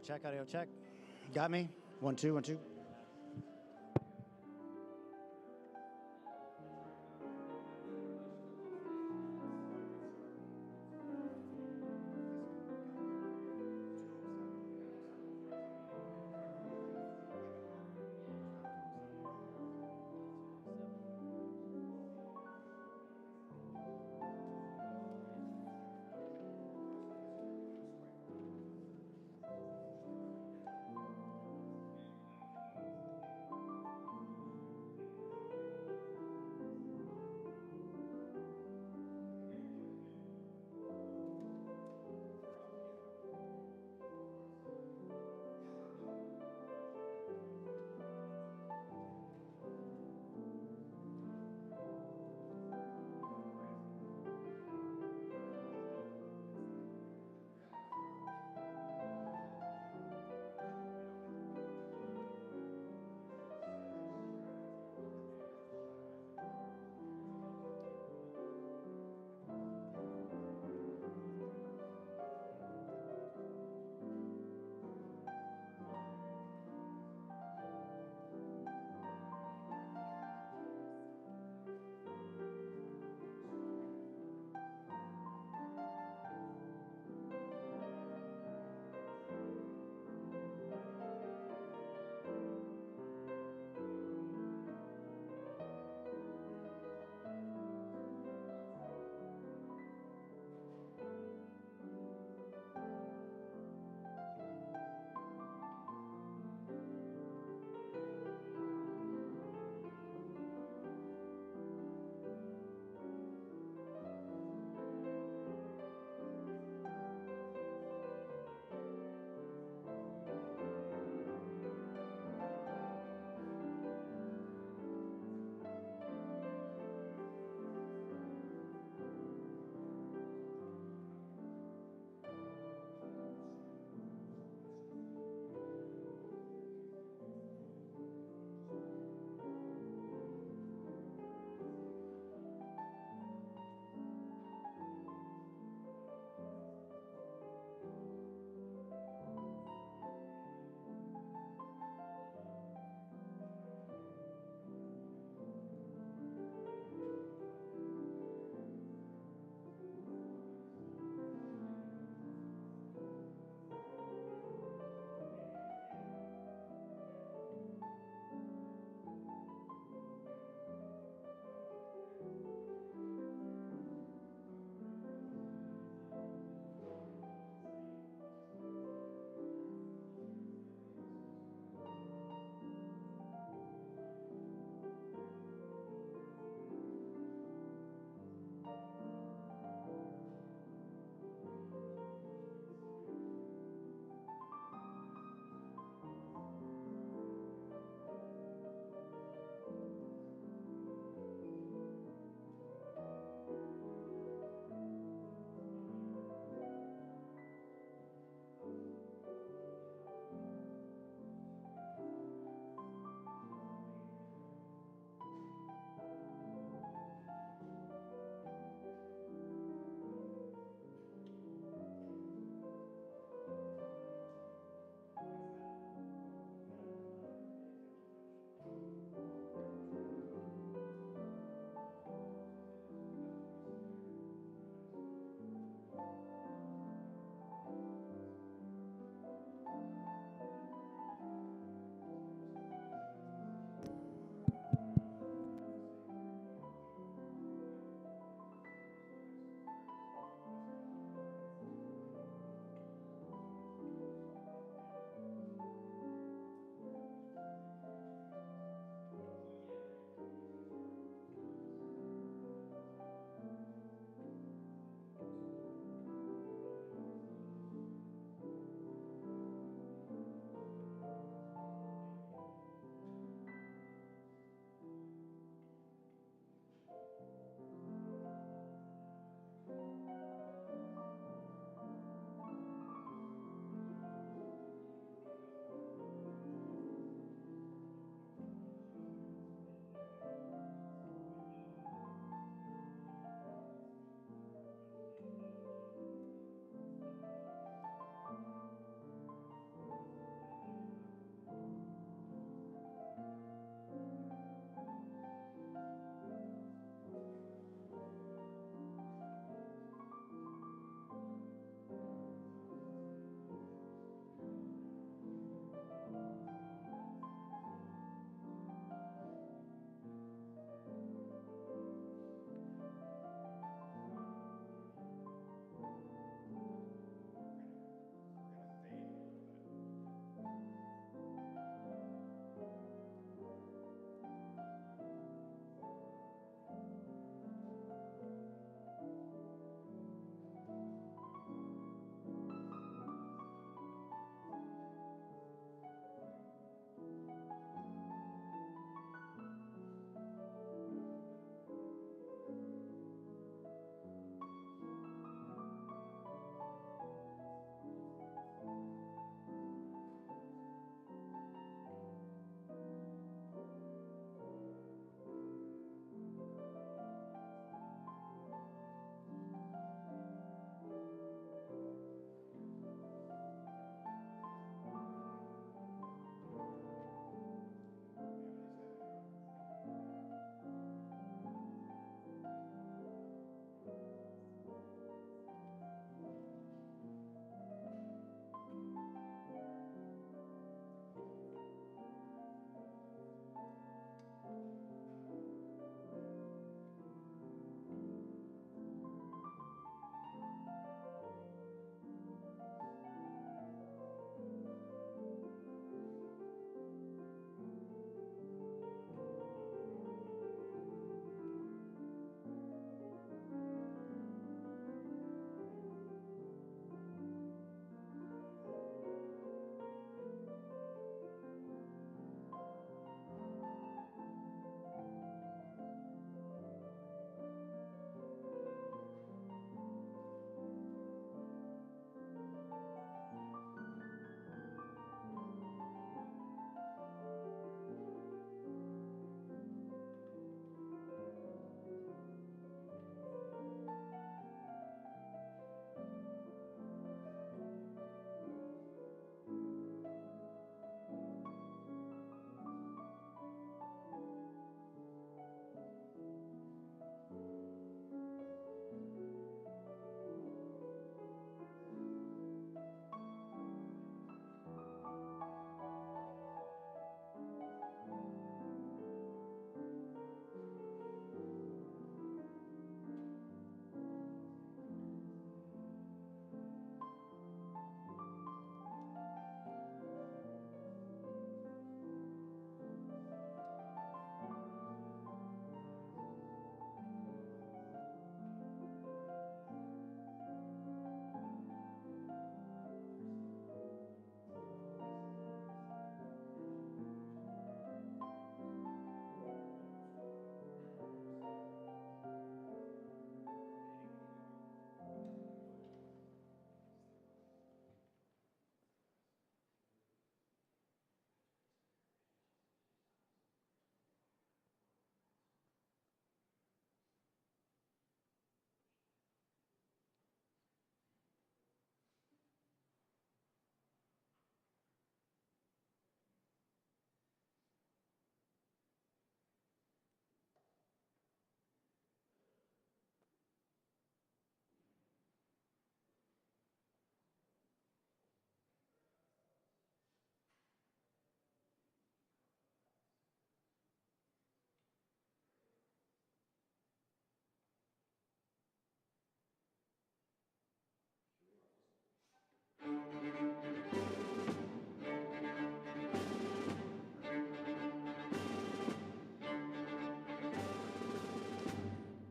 check, audio check. Got me? 1, 2, 1, 2.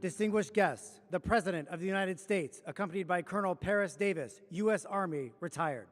Distinguished guests, the President of the United States, accompanied by Colonel Paris Davis, U.S. Army, retired.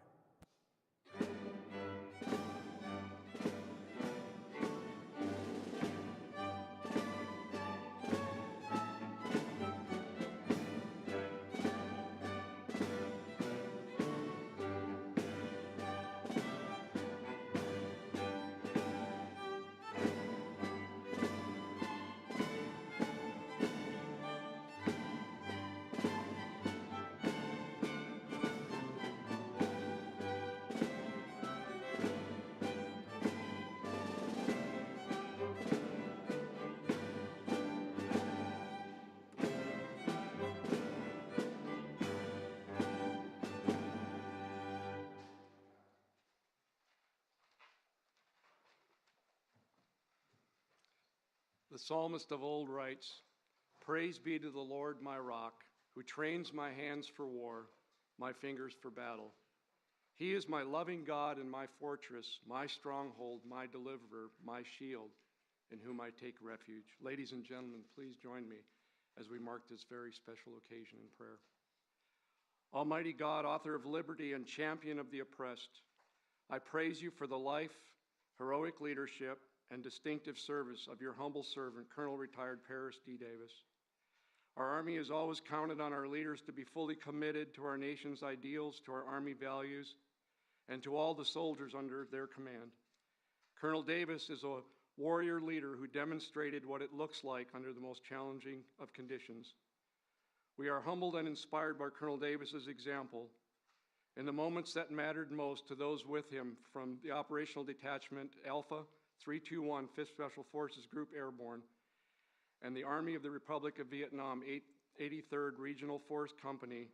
The psalmist of old writes, "Praise be to the Lord my rock, who trains my hands for war, my fingers for battle. He is my loving God and my fortress, my stronghold, my deliverer, my shield, in whom I take refuge." Ladies and gentlemen, please join me as we mark this very special occasion in prayer. Almighty God, author of liberty and champion of the oppressed, I praise you for the life, heroic leadership, and distinctive service of your humble servant, Colonel Retired Paris D. Davis. Our Army has always counted on our leaders to be fully committed to our nation's ideals, to our Army values, and to all the soldiers under their command. Colonel Davis is a warrior leader who demonstrated what it looks like under the most challenging of conditions. We are humbled and inspired by Colonel Davis's example. In the moments that mattered most to those with him, from the Operational Detachment Alpha 321 5th Special Forces Group Airborne and the Army of the Republic of Vietnam 83rd Regional Force Company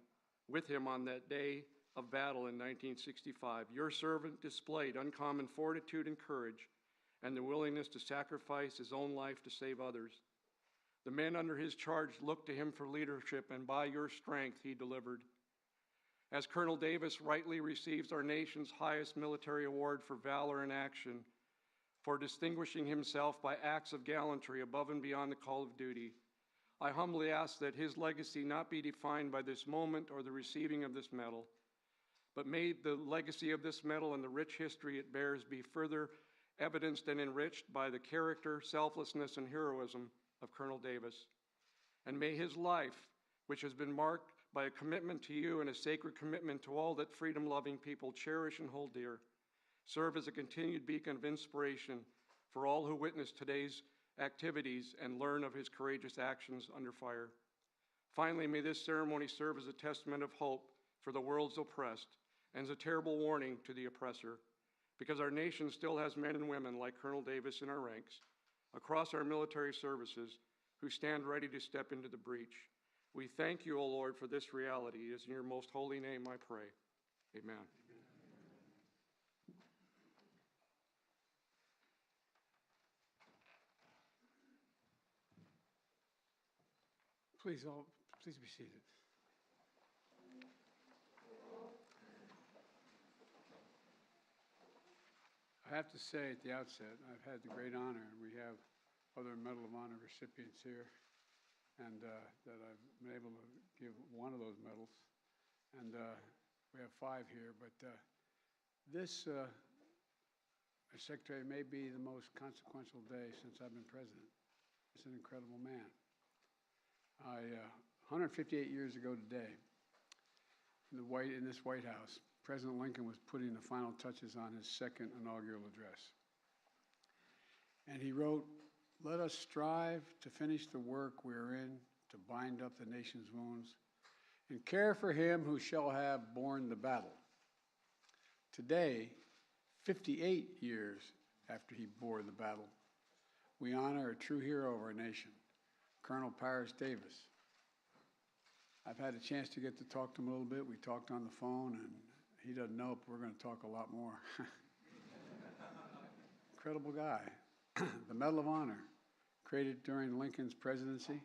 with him on that day of battle in 1965, your servant displayed uncommon fortitude and courage and the willingness to sacrifice his own life to save others. The men under his charge looked to him for leadership, and by your strength he delivered. As Colonel Davis rightly receives our nation's highest military award for valor in action, for distinguishing himself by acts of gallantry above and beyond the call of duty, I humbly ask that his legacy not be defined by this moment or the receiving of this medal, but may the legacy of this medal and the rich history it bears be further evidenced and enriched by the character, selflessness, and heroism of Colonel Davis. And may his life, which has been marked by a commitment to you and a sacred commitment to all that freedom-loving people cherish and hold dear, serve as a continued beacon of inspiration for all who witness today's activities and learn of his courageous actions under fire. Finally, may this ceremony serve as a testament of hope for the world's oppressed and as a terrible warning to the oppressor, because our nation still has men and women like Colonel Davis in our ranks, across our military services, who stand ready to step into the breach. We thank you, O Lord, for this reality. It is in your most holy name I pray. Amen. Please be seated. I have to say at the outset, I've had the great honor, and we have other Medal of Honor recipients here, and that I've been able to give one of those medals, and we have 5 here, but this, Secretary, may be the most consequential day since I've been president. It's an incredible man. 158 years ago today, in this White House, President Lincoln was putting the final touches on his second inaugural address. And he wrote, "Let us strive to finish the work we are in, to bind up the nation's wounds, and care for him who shall have borne the battle." Today, 58 years after he bore the battle, we honor a true hero of our nation, Colonel Paris Davis. I've had a chance to get to talk to him a little bit. We talked on the phone, and he doesn't know, but we're going to talk a lot more. Incredible guy. The Medal of Honor, created during Lincoln's presidency,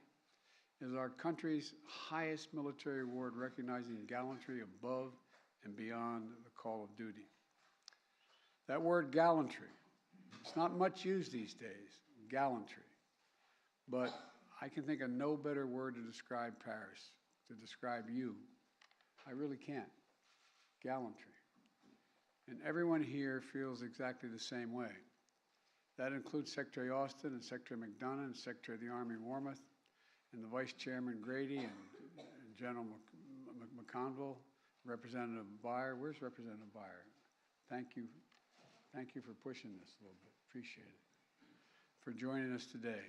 is our country's highest military award recognizing gallantry above and beyond the call of duty. That word gallantry, it's not much used these days, gallantry. But I can think of no better word to describe Paris, to describe you. I really can't. Gallantry. And everyone here feels exactly the same way. That includes Secretary Austin and Secretary McDonough and Secretary of the Army Warmoth and the Vice Chairman Grady and General McConville, Representative Beyer. Where's Representative Beyer? Thank you. Thank you for pushing this a little bit. Appreciate it. For joining us today.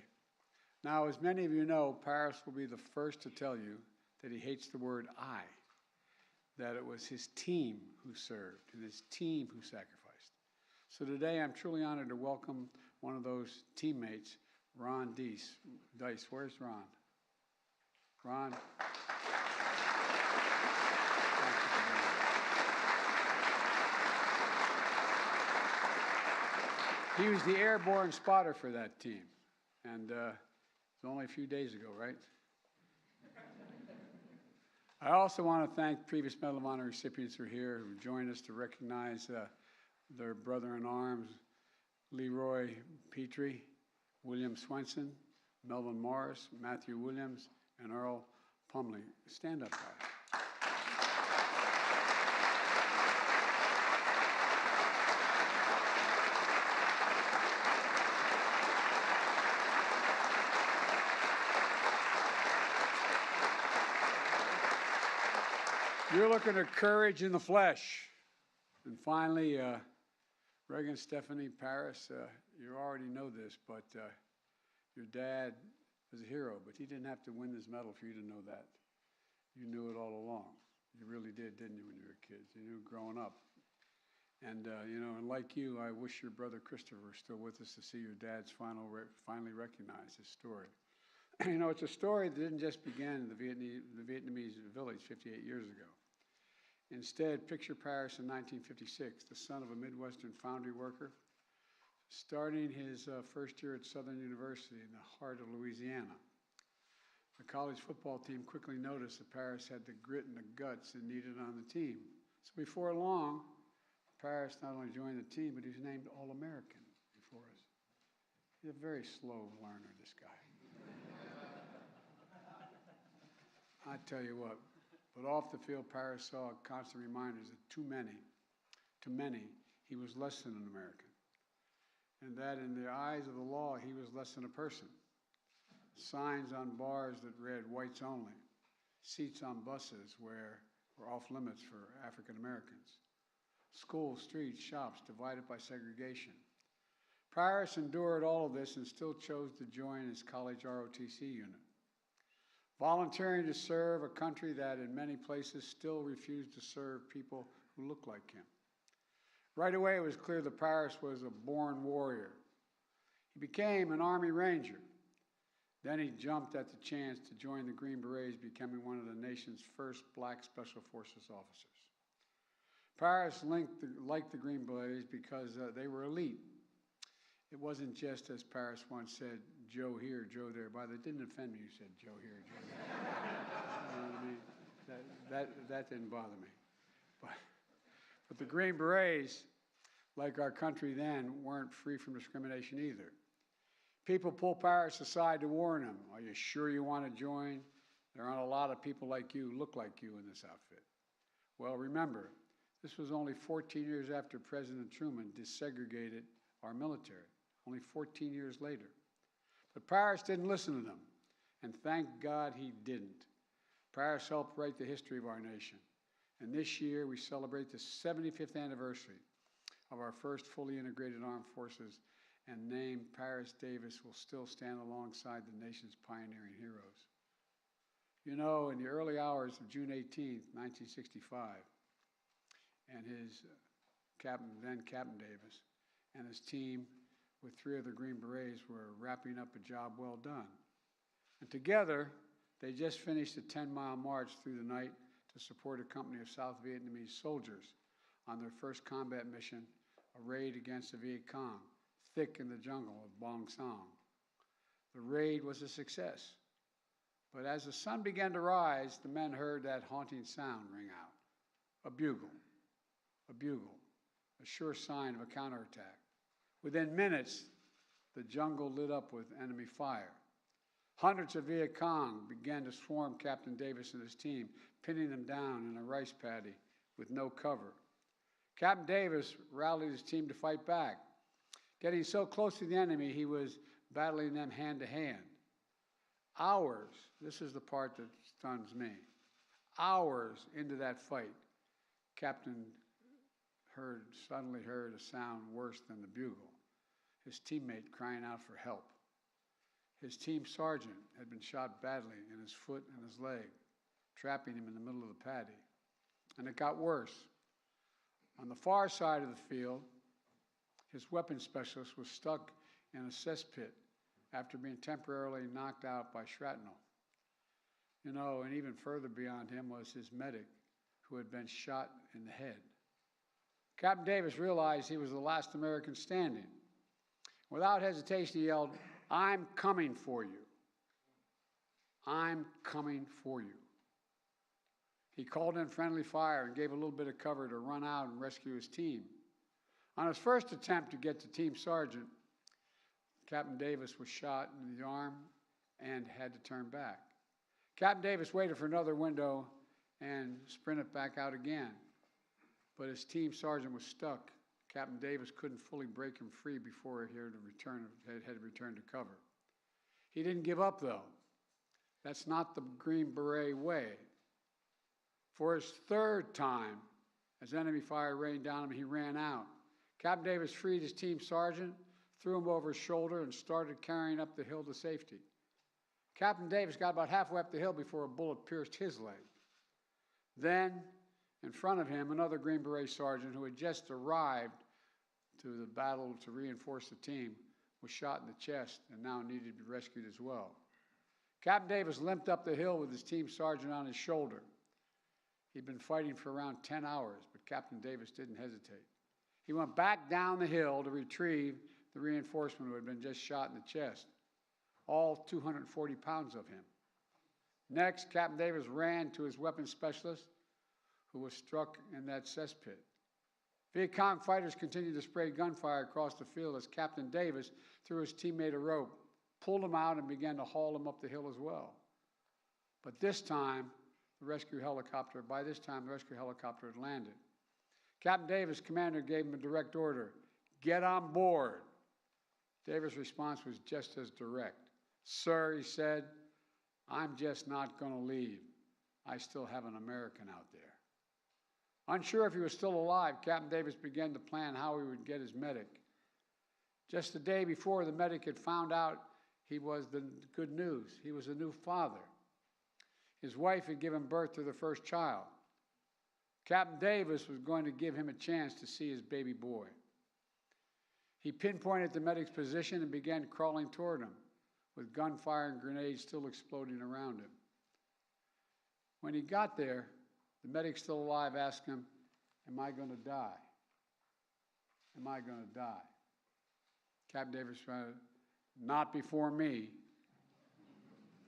Now, as many of you know, Paris will be the first to tell you that he hates the word I, that it was his team who served and his team who sacrificed. So today, I'm truly honored to welcome one of those teammates, Ron Dice. Where's Ron? Ron. He was the airborne spotter for that team. And it was only a few days ago, right? I also want to thank previous Medal of Honor recipients who are here, who joined us to recognize their brother-in-arms, Leroy Petrie, William Swenson, Melvin Morris, Matthew Williams, and Earl Pumley. Stand up, guys. You're looking at courage in the flesh. And finally, Reagan, Stephanie, Paris, you already know this, but your dad was a hero, but he didn't have to win this medal for you to know that. You knew it all along. You really did, didn't you, when you were kids? You knew growing up. And, and like you, I wish your brother Christopher was still with us to see your dad's finally recognize his story. It's a story that didn't just begin in the Vietnamese village 58 years ago. Instead, picture Paris in 1956, the son of a Midwestern foundry worker, starting his first year at Southern University in the heart of Louisiana. The college football team quickly noticed that Paris had the grit and the guts it needed on the team. So before long, Paris not only joined the team, but he was named All-American before us. He's a very slow learner, this guy. I tell you what, but off the field, Paris saw constant reminders that to many, he was less than an American. And that in the eyes of the law, he was less than a person. Signs on bars that read whites only, seats on buses were off limits for African Americans, schools, streets, shops divided by segregation. Paris endured all of this and still chose to join his college ROTC unit, volunteering to serve a country that in many places still refused to serve people who looked like him. Right away, it was clear that Paris was a born warrior. He became an Army Ranger. Then he jumped at the chance to join the Green Berets, becoming one of the nation's first black Special Forces officers. Paris liked the Green Berets because they were elite. It wasn't just, as Paris once said, Joe here, Joe there. By the way, it didn't offend me you said Joe here, Joe there. You know what I mean? That didn't bother me. But the Green Berets, like our country then, weren't free from discrimination either. People pulled Paris aside to warn him, are you sure you want to join? There aren't a lot of people like you who look like you in this outfit. Well, remember, this was only 14 years after President Truman desegregated our military, only 14 years later. But Paris didn't listen to them, and thank God he didn't. Paris helped write the history of our nation. And this year, we celebrate the 75th anniversary of our first fully integrated armed forces, and name Paris Davis will still stand alongside the nation's pioneering heroes. You know, in the early hours of June 18th, 1965, and his then Captain Davis and his team with 3 other Green Berets were wrapping up a job well done. And together, they just finished a 10-mile march through the night to support a company of South Vietnamese soldiers on their first combat mission, a raid against the Viet Cong, thick in the jungle of Bong Sang. The raid was a success. But as the sun began to rise, the men heard that haunting sound ring out. A bugle, a sure sign of a counterattack. Within minutes, the jungle lit up with enemy fire. Hundreds of Viet Cong began to swarm Captain Davis and his team, pinning them down in a rice paddy with no cover. Captain Davis rallied his team to fight back. Getting so close to the enemy, he was battling them hand to hand. Hours, this is the part that stuns me, hours into that fight, Captain suddenly heard a sound worse than the bugle, his teammate crying out for help. His team sergeant had been shot badly in his foot and his leg, trapping him in the middle of the paddy. And it got worse. On the far side of the field, his weapons specialist was stuck in a cesspit after being temporarily knocked out by shrapnel. You know, and even further beyond him was his medic, who had been shot in the head. Captain Davis realized he was the last American standing. Without hesitation, he yelled, "I'm coming for you. I'm coming for you." He called in friendly fire and gave a little bit of cover to run out and rescue his team. On his first attempt to get to team sergeant, Captain Davis was shot in the arm and had to turn back. Captain Davis waited for another window and sprinted back out again. But his team sergeant was stuck. Captain Davis couldn't fully break him free before he had to return to cover. He didn't give up, though. That's not the Green Beret way. For his third time, as enemy fire rained down on him, he ran out. Captain Davis freed his team sergeant, threw him over his shoulder, and started carrying up the hill to safety. Captain Davis got about halfway up the hill before a bullet pierced his leg. Then, in front of him, another Green Beret sergeant who had just arrived to the battle to reinforce the team was shot in the chest and now needed to be rescued as well. Captain Davis limped up the hill with his team sergeant on his shoulder. He'd been fighting for around 10 hours, but Captain Davis didn't hesitate. He went back down the hill to retrieve the reinforcement who had been just shot in the chest, all 240 pounds of him. Next, Captain Davis ran to his weapons specialist, who was struck in that cesspit. Viet Cong fighters continued to spray gunfire across the field as Captain Davis threw his teammate a rope, pulled him out, and began to haul him up the hill as well. But by this time, the rescue helicopter had landed. Captain Davis' commander gave him a direct order, "Get on board." Davis' response was just as direct. "Sir," he said, "I'm just not going to leave. I still have an American out there." Unsure if he was still alive, Captain Davis began to plan how he would get his medic. Just the day before, the medic had found out he was the good news. He was a new father. His wife had given birth to their first child. Captain Davis was going to give him a chance to see his baby boy. He pinpointed the medic's position and began crawling toward him, with gunfire and grenades still exploding around him. When he got there, the medic, still alive, asked him, "Am I going to die? Am I going to die?" Captain Davis said, "Not before me."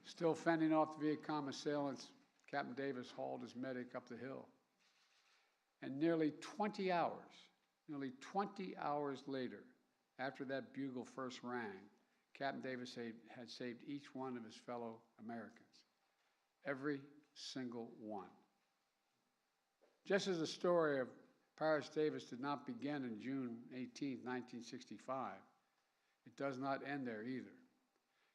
Still fending off the Viet Cong assailants, Captain Davis hauled his medic up the hill. And nearly 20 hours later, after that bugle first rang, Captain Davis had saved each one of his fellow Americans. Every single one. Just as the story of Paris Davis did not begin on June 18, 1965, it does not end there either.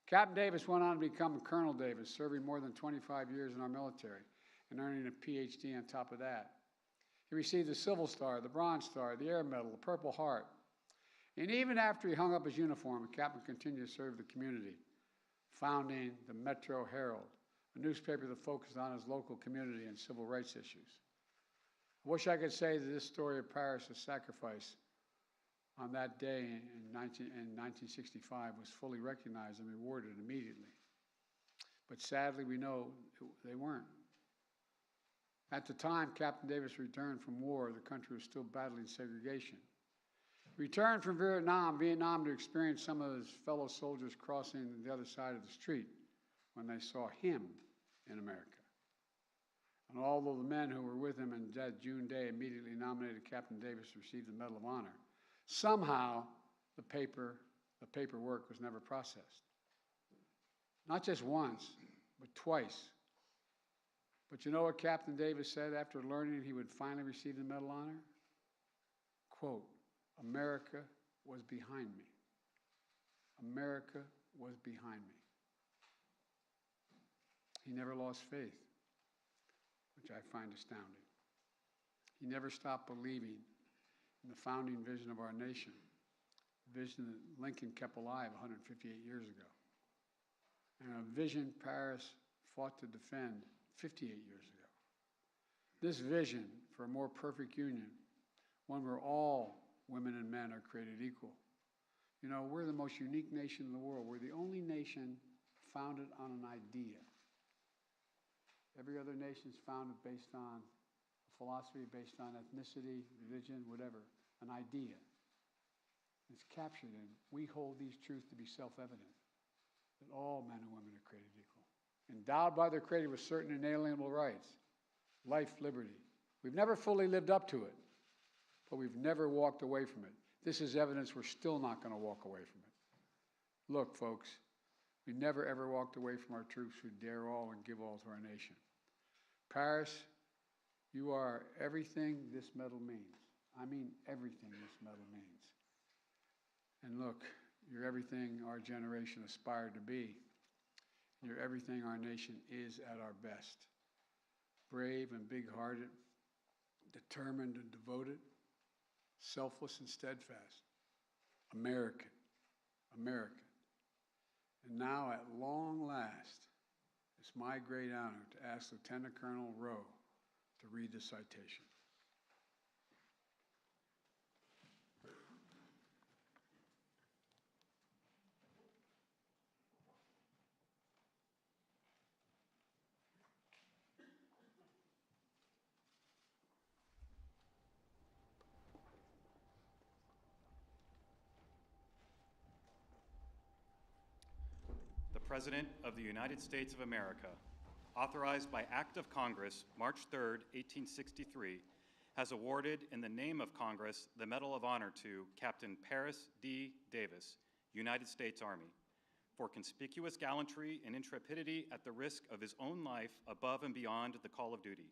Captain Davis went on to become Colonel Davis, serving more than 25 years in our military and earning a PhD on top of that. He received the Silver Star, the Bronze Star, the Air Medal, the Purple Heart. And even after he hung up his uniform, the captain continued to serve the community, founding the Metro Herald, a newspaper that focused on his local community and civil rights issues. I wish I could say that this story of Paris' sacrifice on that day in 1965 was fully recognized and rewarded immediately. But sadly, we know they weren't. At the time Captain Davis returned from war, the country was still battling segregation. He returned from Vietnam to experience some of his fellow soldiers crossing the other side of the street when they saw him in America. And although the men who were with him on that June day immediately nominated Captain Davis to receive the Medal of Honor, somehow the paperwork was never processed. Not just once, but twice. But you know what Captain Davis said after learning he would finally receive the Medal of Honor? Quote, "America was behind me. America was behind me." He never lost faith, which I find astounding. He never stopped believing in the founding vision of our nation, a vision that Lincoln kept alive 158 years ago, and a vision Paris fought to defend 58 years ago. This vision for a more perfect union, one where all women and men are created equal. You know, we're the most unique nation in the world. We're the only nation founded on an idea. Every other nation is founded based on a philosophy, based on ethnicity, religion, whatever, an idea. It's captured in, we hold these truths to be self-evident, that all men and women are created equal, endowed by their Creator with certain inalienable rights, life, liberty. We've never fully lived up to it, but we've never walked away from it. This is evidence we're still not going to walk away from it. Look, folks, we never ever walked away from our troops who dare all and give all to our nation. Paris, you are everything this medal means. I mean everything this medal means. And look, you're everything our generation aspired to be. You're everything our nation is at our best. Brave and big-hearted, determined and devoted, selfless and steadfast. American, American. And now, at long last, it's my great honor to ask Lieutenant Colonel Rowe to read the citation. The President of the United States of America, authorized by Act of Congress, March 3, 1863, has awarded in the name of Congress the Medal of Honor to Captain Paris D. Davis, United States Army, for conspicuous gallantry and intrepidity at the risk of his own life above and beyond the call of duty.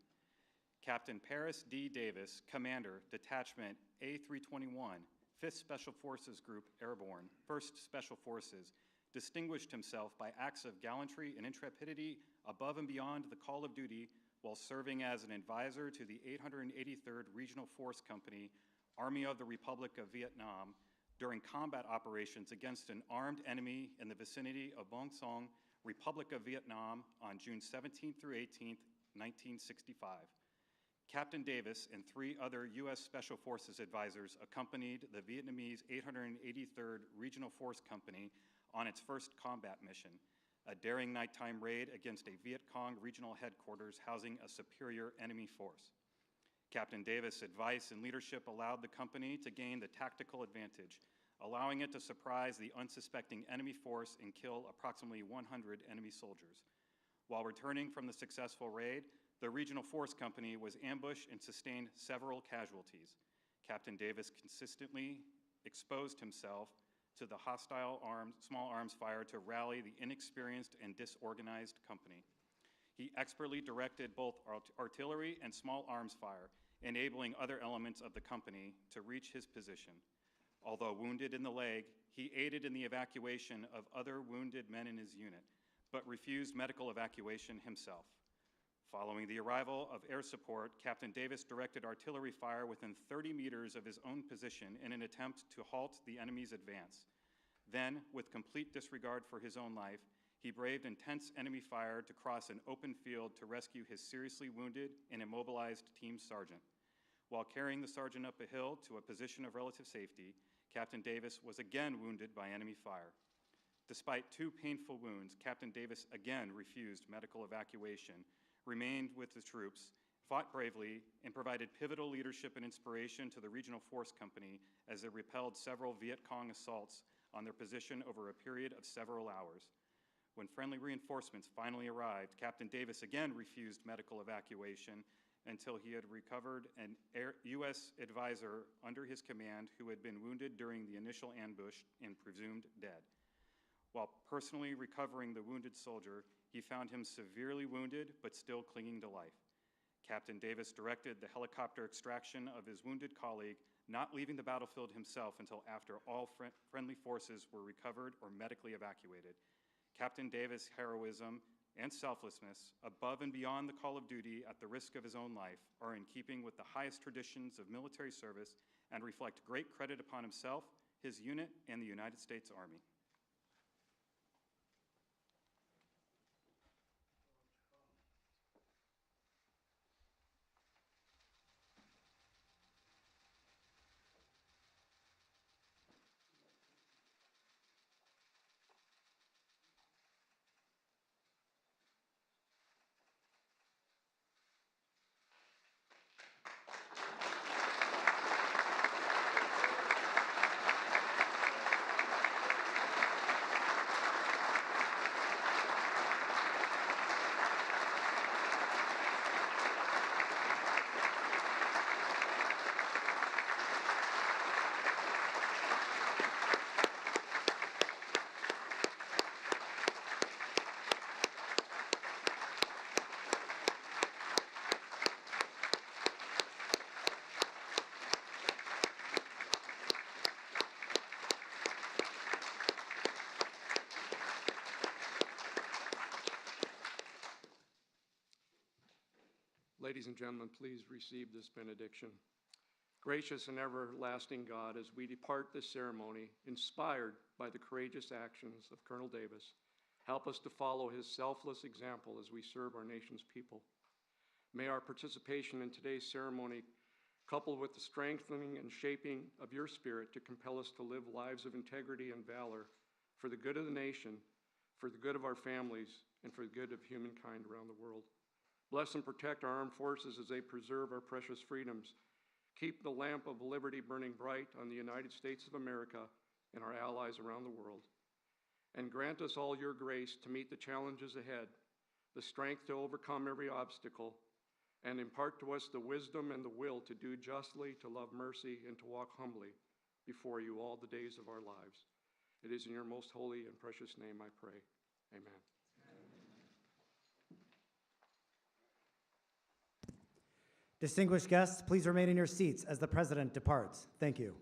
Captain Paris D. Davis, Commander, Detachment A321, 5th Special Forces Group Airborne, 1st Special Forces, distinguished himself by acts of gallantry and intrepidity above and beyond the call of duty while serving as an advisor to the 883rd Regional Force Company, Army of the Republic of Vietnam, during combat operations against an armed enemy in the vicinity of Bong Son, Republic of Vietnam, on June 17 through 18, 1965. Captain Davis and 3 other U.S. Special Forces advisors accompanied the Vietnamese 883rd Regional Force Company on its first combat mission, a daring nighttime raid against a Viet Cong regional headquarters housing a superior enemy force. Captain Davis' advice and leadership allowed the company to gain the tactical advantage, allowing it to surprise the unsuspecting enemy force and kill approximately 100 enemy soldiers. While returning from the successful raid, the Regional Force Company was ambushed and sustained several casualties. Captain Davis consistently exposed himself to the hostile small arms fire to rally the inexperienced and disorganized company. He expertly directed both artillery and small arms fire, enabling other elements of the company to reach his position. Although wounded in the leg, he aided in the evacuation of other wounded men in his unit, but refused medical evacuation himself. Following the arrival of air support, Captain Davis directed artillery fire within 30 meters of his own position in an attempt to halt the enemy's advance. Then, with complete disregard for his own life, he braved intense enemy fire to cross an open field to rescue his seriously wounded and immobilized team sergeant. While carrying the sergeant up a hill to a position of relative safety, Captain Davis was again wounded by enemy fire. Despite 2 painful wounds, Captain Davis again refused medical evacuation, remained with the troops, fought bravely, and provided pivotal leadership and inspiration to the Regional Force Company as it repelled several Viet Cong assaults on their position over a period of several hours. When friendly reinforcements finally arrived, Captain Davis again refused medical evacuation until he had recovered an U.S. advisor under his command who had been wounded during the initial ambush and presumed dead. While personally recovering the wounded soldier, he found him severely wounded but still clinging to life. Captain Davis directed the helicopter extraction of his wounded colleague, not leaving the battlefield himself until after all friendly forces were recovered or medically evacuated. Captain Davis' heroism and selflessness, above and beyond the call of duty at the risk of his own life, are in keeping with the highest traditions of military service and reflect great credit upon himself, his unit, and the United States Army. Ladies and gentlemen, please receive this benediction. Gracious and everlasting God, as we depart this ceremony, inspired by the courageous actions of Colonel Davis, help us to follow his selfless example as we serve our nation's people. May our participation in today's ceremony, coupled with the strengthening and shaping of your spirit to compel us to live lives of integrity and valor for the good of the nation, for the good of our families, and for the good of humankind around the world. Bless and protect our armed forces as they preserve our precious freedoms. Keep the lamp of liberty burning bright on the United States of America and our allies around the world. And grant us all your grace to meet the challenges ahead, the strength to overcome every obstacle, and impart to us the wisdom and the will to do justly, to love mercy, and to walk humbly before you all the days of our lives. It is in your most holy and precious name I pray. Amen. Distinguished guests, please remain in your seats as the President departs. Thank you.